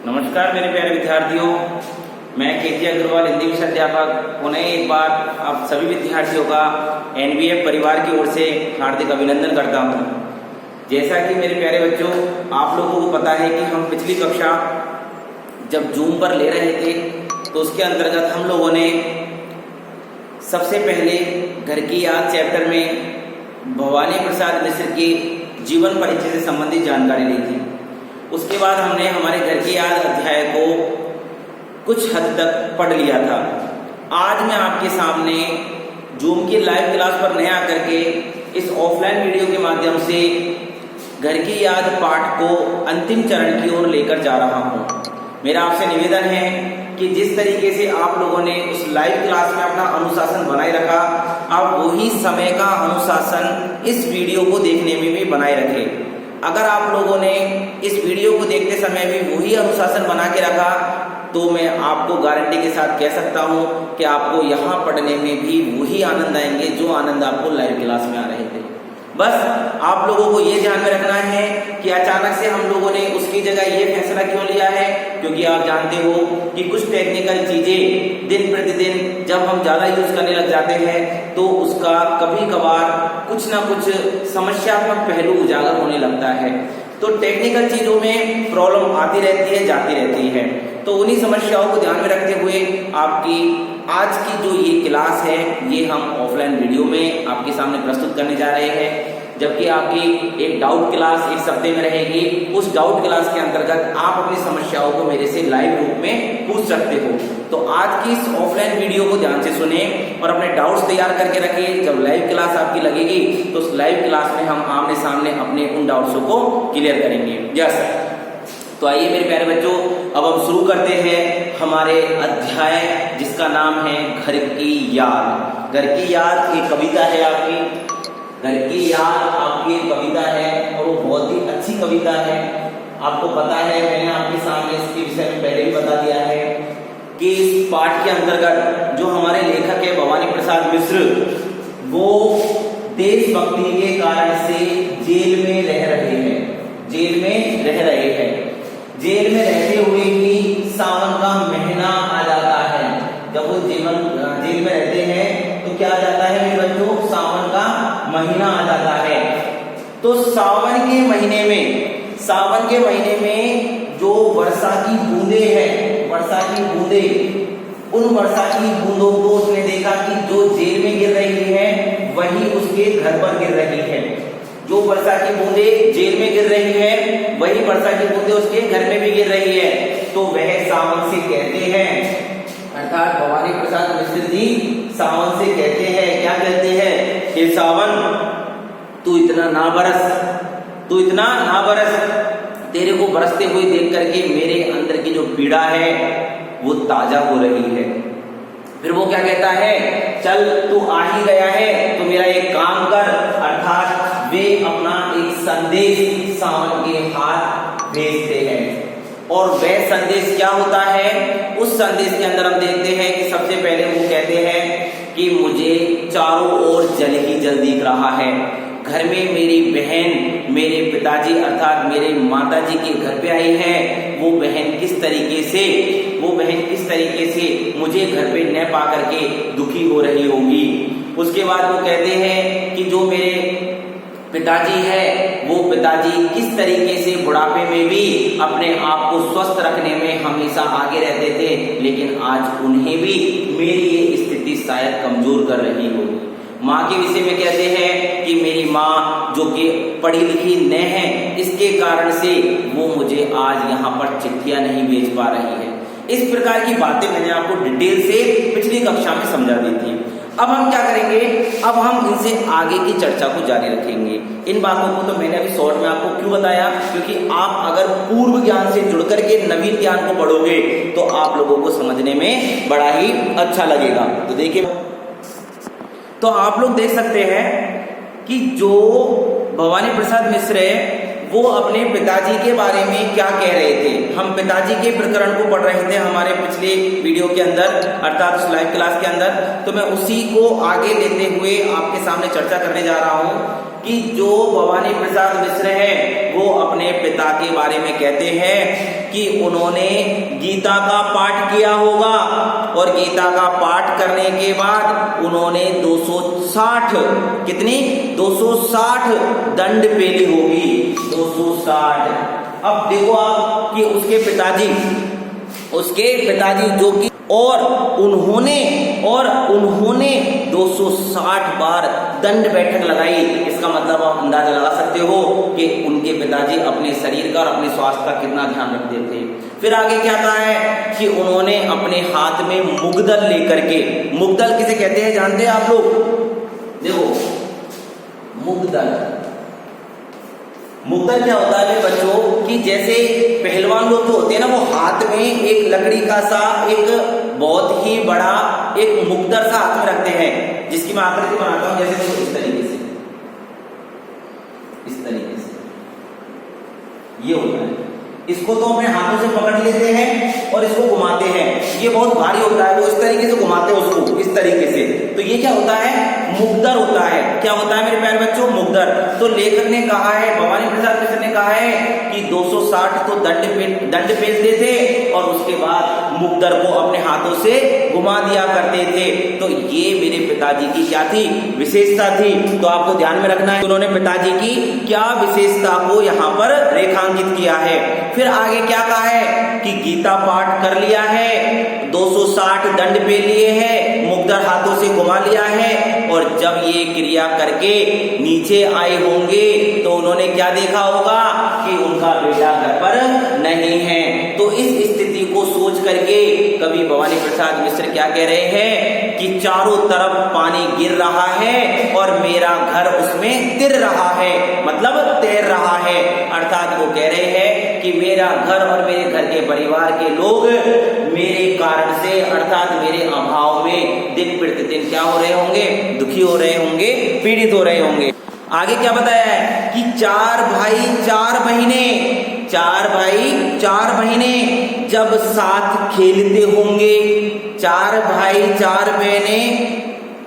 नमस्कार मेरे प्यारे विद्यार्थियों, मैं केजी अग्रवाल हिंदी विषय अध्यापक पुनः एक बार आप सभी विद्यार्थियों का एनबीएफ परिवार की ओर से हार्दिक अभिनंदन करता हूं। जैसा कि मेरे प्यारे बच्चों, आप लोगों को पता है कि हम पिछली कक्षा जब जूम पर ले रहे थे तो उसके अंतर्गत हम लोगों ने सबसे पहले घर की याद चैप्टर में भवानी प्रसाद मिश्र के जीवन परिचय से संबंधित जानकारी ली थी। उसके बाद हमने हमारे घर की याद अध्याय को कुछ हद तक पढ़ लिया था। आज मैं आपके सामने जूम की लाइव क्लास पर नया आकर के इस ऑफलाइन वीडियो के माध्यम से घर की याद पाठ को अंतिम चरण की ओर लेकर जा रहा हूं। मेरा आपसे निवेदन है कि जिस तरीके से आप लोगों ने उस लाइव क्लास में अपना अनुशासन बनाए रखा, आप वही समय का अनुशासन इस वीडियो को देखने में भी बनाए रखें। अगर आप लोगों ने इस वीडियो को देखते समय भी वही अनुशासन बना के रखा तो मैं आपको गारंटी के साथ कह सकता हूं कि आपको यहाँ पढ़ने में भी वही आनंद आएंगे जो आनंद आपको लाइव क्लास में आ रहे थे। बस आप लोगों को ये ध्यान में रखना है कि अचानक से हम लोगों ने उसकी जगह ये फैसला क्यों लिया है, क्योंकि आप जानते हो कि कुछ टेक्निकल चीजें दिन प्रतिदिन जब हम ज्यादा यूज करने लग जाते हैं तो उसका कभी कभार कुछ ना कुछ समस्यात्मक पहलू उजागर होने लगता है। तो टेक्निकल चीजों में प्रॉब्लम आती रहती है, जाती रहती है। तो उन्हीं समस्याओं को ध्यान में रखते हुए आपकी आज की जो ये क्लास है ये हम ऑफलाइन वीडियो में आपके सामने प्रस्तुत करने जा रहे हैं। जबकि आपकी एक डाउट क्लास एक सप्ताह में रहेगी। उस डाउट क्लास के अंतर्गत आप अपनी समस्याओं को मेरे से लाइव रूप में पूछ सकते हो। तो आज की इस ऑफलाइन वीडियो को ध्यान से सुने और अपने डाउट्स तैयार करके रखें। जब लाइव क्लास आपकी लगेगी तो उस लाइव क्लास में हम आमने सामने अपने उन डाउट्सों को क्लियर करेंगे। यस, तो आइए मेरे प्यारे बच्चों, अब हम शुरू करते हैं हमारे अध्याय जिसका नाम है घर की याद। घर की याद एक कविता है आपकी। घर की याद आपकी एक कविता है और वो बहुत ही अच्छी कविता है। आपको पता है, मैंने आपके सामने इसके विषय में पहले भी बता दिया है कि इस पाठ के अंतर्गत जो हमारे लेखक है भवानी प्रसाद मिश्र, वो देशभक्ति के कारण से जेल में रह रहे हैं। जेल में रह रहे हैं। जेल में रहते हुए ही सावन का महीना आ जाता है। जब वो जेल में रहते हैं तो क्या आ जाता है मेरे बच्चों? सावन का महीना आ जाता है। तो सावन के महीने में जो वर्षा की बूंदे हैं, वर्षा की बूंदे, उन वर्षा की बूंदों को उसने देखा कि जो जेल में गिर रही है वही उसके घर पर गिर रही है। जो वर्षा की बूंदे जेल में गिर रही है वही वर्षा की बूंदे उसके घर में भी गिर रही है। तो वह सावन से कहते हैं, अर्थात भवानी प्रसाद मिश्र जी सावन से कहते हैं, क्या कहते हैं? हे सावन, तू इतना ना बरस, तेरे को बरसते हुए देख करके मेरे अंदर की जो पीड़ा है वो ताजा हो रही है। फिर वो क्या कहता है? चल तू आ ही गया है तो मेरा एक काम कर, अर्थात वे अपना एक संदेश सावन के हाथ भेजते हैं। और वह संदेश क्या होता है? उस संदेश के अंदर हम देखते हैं कि सबसे पहले वो कहते हैं कि मुझे चारों ओर जल ही जल दिख रहा है। घर में मेरी बहन मेरे पिताजी अर्थात मेरे माताजी के घर पे आई है। वो बहन किस तरीके से मुझे घर पे न पा करके दुखी हो रही होगी। उसके बाद वो कहते हैं कि जो मेरे पिताजी है वो पिताजी किस तरीके से बुढ़ापे में भी अपने आप को स्वस्थ रखने में हमेशा आगे रहते थे, लेकिन आज उन्हें भी मेरी ये स्थिति शायद कमजोर कर रही होगी। माँ के विषय में कहते हैं कि मेरी माँ जो कि पढ़ी लिखी न है, इसके कारण से वो मुझे आज यहाँ पर चिट्ठियां नहीं भेज पा रही है। इस प्रकार की बातें मैंने आपको डिटेल से पिछली कक्षा में समझा दी थी। अब हम क्या करेंगे? अब हम इनसे आगे की चर्चा को जारी रखेंगे। इन बातों को तो मैंने अभी शॉर्ट में आपको क्यों बताया, क्योंकि आप अगर पूर्व ज्ञान से जुड़ करके नवीन ज्ञान को पढ़ोगे तो आप लोगों को समझने में बड़ा ही अच्छा लगेगा। तो देखिए, तो आप लोग देख सकते हैं कि जो भवानी प्रसाद मिश्र है वो अपने पिताजी के बारे में क्या कह रहे थे। हम पिताजी के प्रकरण को पढ़ रहे थे हमारे पिछले वीडियो के अंदर, अर्थात उस लाइव क्लास के अंदर। तो मैं उसी को आगे लेते हुए आपके सामने चर्चा करने जा रहा हूं कि जो भवानी प्रसाद मिश्र है वो अपने पिता के बारे में कहते हैं कि उन्होंने गीता का पाठ किया होगा और गीता का पाठ करने के बाद उन्होंने 260 कितनी 260 दंड पेली होगी, 260। अब देखो आप कि उसके पिताजी जो कि और उन्होंने 260 बार दंड बैठक लगाई। इसका मतलब आप अंदाजा लगा सकते हो कि उनके पिताजी अपने शरीर का और अपने स्वास्थ्य का कितना ध्यान रखते थे। फिर आगे क्या कहा है कि उन्होंने अपने हाथ में मुग्दल लेकर के, मुग्दल किसे कहते हैं जानते हैं आप लोग? देखो मुग्दल क्या होता है बच्चों कि जैसे पहलवान लोग जो होते हैं ना, वो हाथ में एक लकड़ी का सा एक बहुत ही बड़ा एक मुग्दर सा हाथ में रखते हैं, जिसकी मैं आकृति बनाता हूं। जैसे देखो इस तरीके से ये होता है। इसको तो अपने हाथों से पकड़ लेते हैं और इसको घुमाते हैं। ये बहुत भारी होता है, वो इस तरीके से घुमाते हैं उसको इस तरीके से। तो ये क्या होता है? मुग्दर होता है। क्या होता है मेरे प्यारे बच्चों? मुग्दर। तो लेखक ने कहा है, भवानी प्रसाद मिश्र ने कहा है कि 260 तो दंड पेलते थे और उसके बाद मुग्दर को अपने हाथों से घुमा दिया करते थे। तो ये मेरे पिताजी की क्या थी? विशेषता थी। तो आपको ध्यान में रखना है उन्होंने पिताजी की क्या विशेषता को यहाँ पर रेखांकित किया है। फिर आगे क्या कहा है कि गीता पाठ कर लिया है, 260 दंड पे लिए हैं, मुग्दर हाथों से घुमा लिया है, और जब ये क्रिया करके नीचे आए होंगे तो उन्होंने क्या देखा होगा कि उनका बेटा घर पर नहीं है। तो इस स्थिति को सोच करके कवि भवानी प्रसाद मिश्र क्या कह रहे हैं कि चारों तरफ पानी गिर रहा है और मेरा घर उसमें तिर रहा है, मतलब तैर रहा है। अर्थात वो कह रहे हैं कि मेरा घर और मेरे घर के परिवार के लोग मेरे कारण से, अर्थात मेरे अभाव में दिन प्रतिदिन क्या हो रहे होंगे? दुखी हो रहे होंगे, पीड़ित हो रहे होंगे। आगे क्या बताया है कि 4 भाई 4 बहने जब साथ खेलते होंगे, 4 भाई 4 बहनें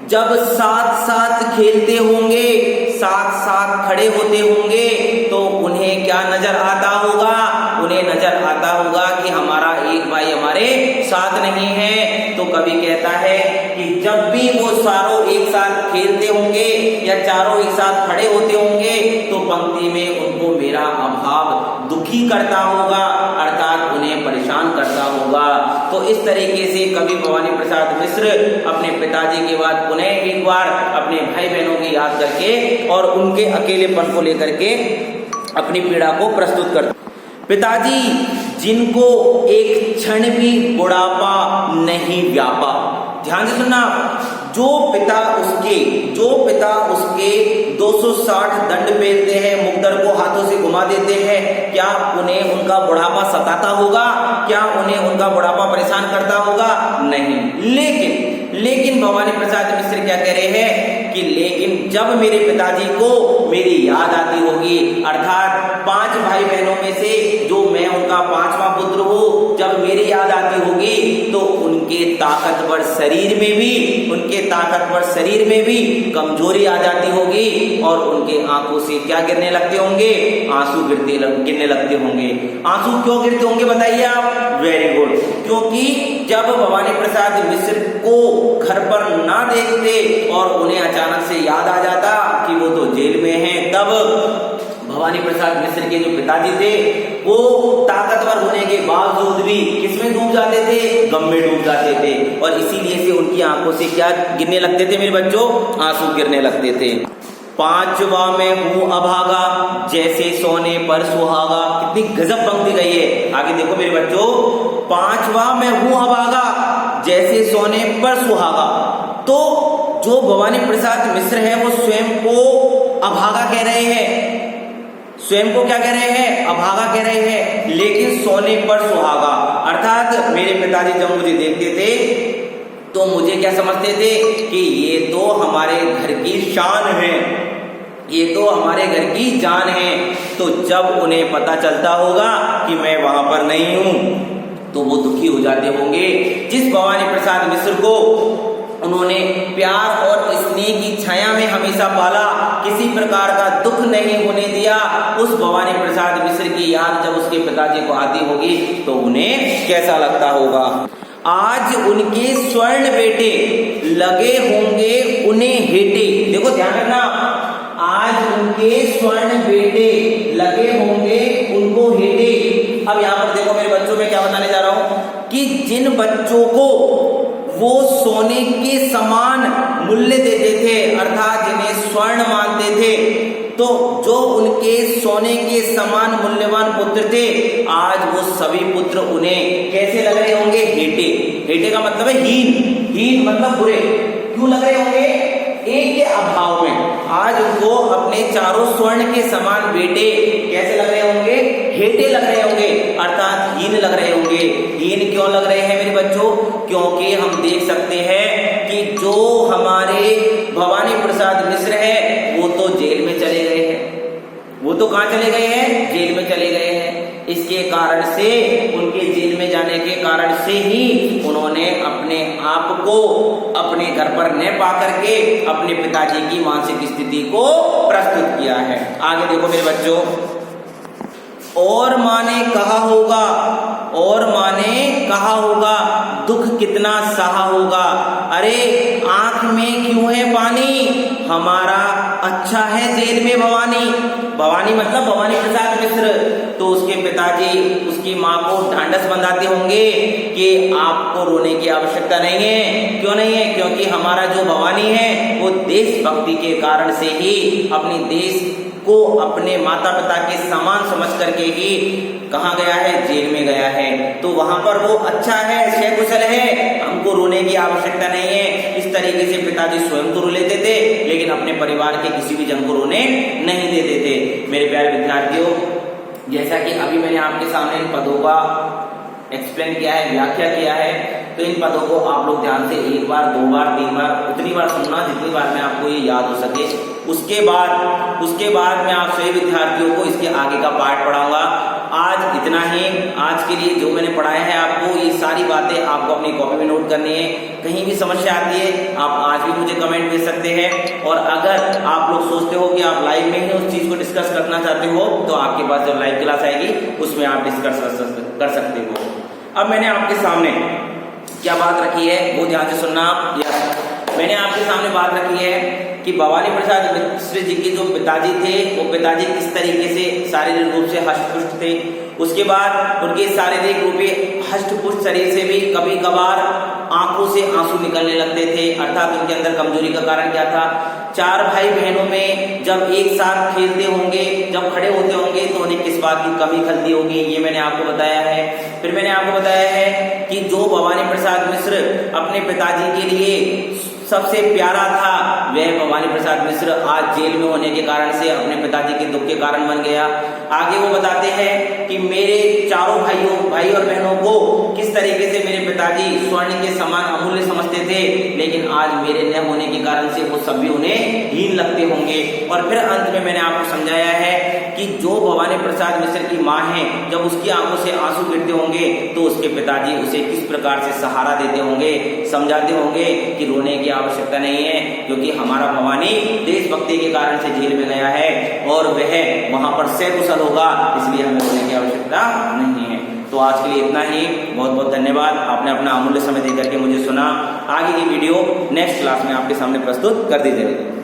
जब साथ खेलते होंगे, साथ खड़े होते होंगे, तो उन्हें क्या नजर आता होगा? उन्हें नजर आता होगा कि हमारा एक भाई हमारे साथ नहीं है। तो कवि कहता है कि जब भी वो सारों एक साथ खेलते होंगे या चारों एक साथ खड़े होते होंगे तो पंक्ति में उनको मेरा अभाव दुखी करता होगा, अर्थात उन्हें परेशान करता होगा। तो इस तरीके से कवि भवानी प्रसाद मिश्र अपने पिताजी के बाद पुनः एक बार अपने भाई बहनों की याद करके और उनके अकेलेपन को लेकर के अपनी पीड़ा को प्रस्तुत करते। पिताजी जिनको एक क्षण भी बुढ़ापा नहीं व्यापा। ध्यान से सुनना, जो पिता उसके 260 दंड पेलते हैं, मुग्दर को हाथों से घुमा देते हैं, क्या उन्हें उनका बुढ़ापा सताता होगा? क्या उन्हें उनका बुढ़ापा परेशान करता होगा? नहीं। लेकिन भवानी प्रसाद मिश्र क्या कह रहे हैं कि लेकिन जब मेरे पिताजी को मेरी याद आती होगी, अर्थात 5 भाई बहनों में से जो मैं उनका 5वां पुत्र हूँ, जब मेरी याद आती होगी तो उनके ताकतवर शरीर में भी कमजोरी आ जाती होगी और उनके आंखों से क्या गिरने लगते होंगे? आंसू गिरने लगते होंगे। आंसू क्यों गिरते होंगे बताइए आप? Very good. क्योंकि जब भवानी प्रसाद मिश्र को घर पर ना देखते और उन्हें अचानक से याद आ जाता कि वो तो जेल में हैं, तब भवानी प्रसाद मिश्र के जो पिताजी थे वो ताकतवर होने के बावजूद भी किसमें डूब जाते थे? गम में डूब जाते थे, और इसीलिए से उनकी आंखों से क्या गिरने लगते थे मेरे बच्चों? आंसू गिरने लगते थे। 5वां मैं हूं अभागा, जैसे सोने पर सुहागा। कितनी गजब पंक्ति गई है। आगे देखो मेरे बच्चों, 5वां मैं हूं अभागा, जैसे सोने पर सुहागा। तो जो भवानी प्रसाद मिश्र है वो स्वयं को अभागा कह रहे हैं, स्वयं को क्या कह रहे हैं? अभागा कह रहे हैं, लेकिन सोने पर सुहागा। अर्थात मेरे पिताजी जब मुझे देखते थे तो मुझे क्या समझते थे कि ये तो हमारे घर की शान है, ये तो हमारे घर की जान है। तो जब उन्हें पता चलता होगा कि मैं वहां पर नहीं हूं तो वो दुखी हो जाते होंगे। जिस भवानी प्रसाद मिश्र को उन्होंने प्यार और स्नेह की छाया में हमेशा पाला, किसी प्रकार का दुख नहीं होने दिया। उस भवानी प्रसाद मिश्र की याद जब उसके पिताजी को आती होगी तो उन्हें कैसा लगता होगा। आज उनके स्वर्ण बेटे लगे होंगे उन्हें हेटे। देखो ध्यान रखना, आज उनके स्वर्ण बेटे लगे होंगे उनको हेटे। अब यहां पर देखो मेरे बच्चों, में क्या बताने जा रहा हूं कि जिन बच्चों को वो सोने के समान मूल्य देते थे, अर्थात जिन्हें स्वर्ण मानते थे, तो जो उनके सोने के समान मूल्यवान पुत्र थे, आज वो सभी पुत्र उन्हें कैसे लग रहे होंगे? हेटे। हेटे का मतलब है हीन, हीन मतलब बुरे। क्यों लग रहे होंगे? एक के अभाव में आज उनको अपने चारों स्वर्ण के समान बेटे कैसे लग रहे होंगे? हेटे लग रहे होंगे, अर्थात हीन लग रहे होंगे। हीन क्यों लग रहे हैं मेरे बच्चों? क्योंकि हम देख सकते हैं कि जो हमारे भवानी प्रसाद मिश्र है वो तो जेल में चले गए हैं। वो तो कहां चले गए हैं? जेल में चले गए हैं। इसके कारण से, उनके जेल में जाने के कारण से ही उन्होंने अपने आप को अपने घर पर न पा करके अपने पिताजी की मानसिक स्थिति को प्रस्तुत किया है। आगे देखो मेरे बच्चों, और माँ ने कहा होगा, और माँ ने कहा होगा, दुख कितना सहा होगा। अरे आंख में क्यों है पानी, हमारा अच्छा है जेल में भवानी। भवानी मतलब भवानी प्रसाद मिश्र। तो उसके पिताजी उसकी माँ को ढांढस बंधाते होंगे कि आपको रोने की आवश्यकता नहीं है। क्यों नहीं है? क्योंकि हमारा जो भवानी है वो देशभक्ति के कारण से ही अपनी देश को अपने माता पिता के समान समझ करके ही कहाँ गया है? जेल में गया है। तो वहां पर वो अच्छा है, सकुशल है, हमको रोने की आवश्यकता नहीं है। इस तरीके से पिताजी स्वयं तो रो लेते थे, लेकिन अपने परिवार के किसी भी जन को रोने नहीं देते थे। मेरे प्यारे विद्यार्थियों, जैसा कि अभी मैंने आपके सामने इन पदों का एक्सप्लेन किया है, व्याख्या किया है, तो इन पदों को आप लोग ध्यान से एक बार, दो बार, तीन बार, उतनी बार सुनना जितनी बार में आपको ये याद हो सके। उसके बाद मैं आप सभी विद्यार्थियों को इसके आगे का पाठ पढ़ाऊंगा। आज इतना ही। आज के लिए जो मैंने पढ़ाया है आपको, ये सारी बातें आपको अपनी कॉपी में नोट करनी है। कहीं भी समस्या आती है आप आज भी मुझे कमेंट भेज सकते हैं, और अगर आप लोग सोचते हो कि आप लाइव में ही उस चीज को डिस्कस करना चाहते हो तो आपके पास जब लाइव क्लास आएगी उसमें आप डिस्कस कर सकते हो। अब मैंने आपके सामने क्या बात रखी है वो ध्यान से सुनना। मैंने आपके सामने बात रखी है कि भवानी प्रसाद मिश्र जी के जो पिताजी थे वो पिताजी किस तरीके से शारीरिक रूप से हष्टपुष्ट थे। उसके बाद उनके शारीरिक रूप में हष्टपुष्ट शरीर से भी कभी कभार आंखों से आंसू निकलने लगते थे, अर्थात उनके अंदर कमजोरी का कारण क्या था? चार भाई बहनों में जब एक साथ खेलते होंगे, जब खड़े होते होंगे तो उन्हें किस बात की कमी खलती होगी, ये मैंने आपको बताया है। फिर मैंने आपको बताया है कि जो भवानी प्रसाद मिश्र अपने पिताजी के लिए सबसे प्यारा था, वह भवानी प्रसाद मिश्र आज जेल में होने के कारण से अपने पिताजी के दुख के कारण बन गया। आगे वो बताते हैं कि मेरे चारों भाई और बहनों को किस तरीके से मेरे पिताजी स्वर्ण के समान अमूल्य समझते थे, लेकिन आज मेरे न होने के कारण से वो सभी उन्हें हीन लगते होंगे। और फिर अंत में मैंने आपको समझाया है कि जो भवानी प्रसाद मिश्र की माँ है, जब उसकी आंखों से आंसू गिरते होंगे तो उसके पिताजी उसे किस प्रकार से सहारा देते होंगे, समझाते होंगे कि रोने की आवश्यकता नहीं है, क्योंकि हमारा भवानी देशभक्ति के कारण से जेल में गया है और वह वहां पर सकुशल होगा, इसलिए हमें रोने की आवश्यकता नहीं है। तो आज के लिए इतना ही। बहुत बहुत धन्यवाद, आपने अपना अमूल्य समय देकर के मुझे सुना। आगे की वीडियो नेक्स्ट क्लास में आपके सामने प्रस्तुत कर दी जाएगी।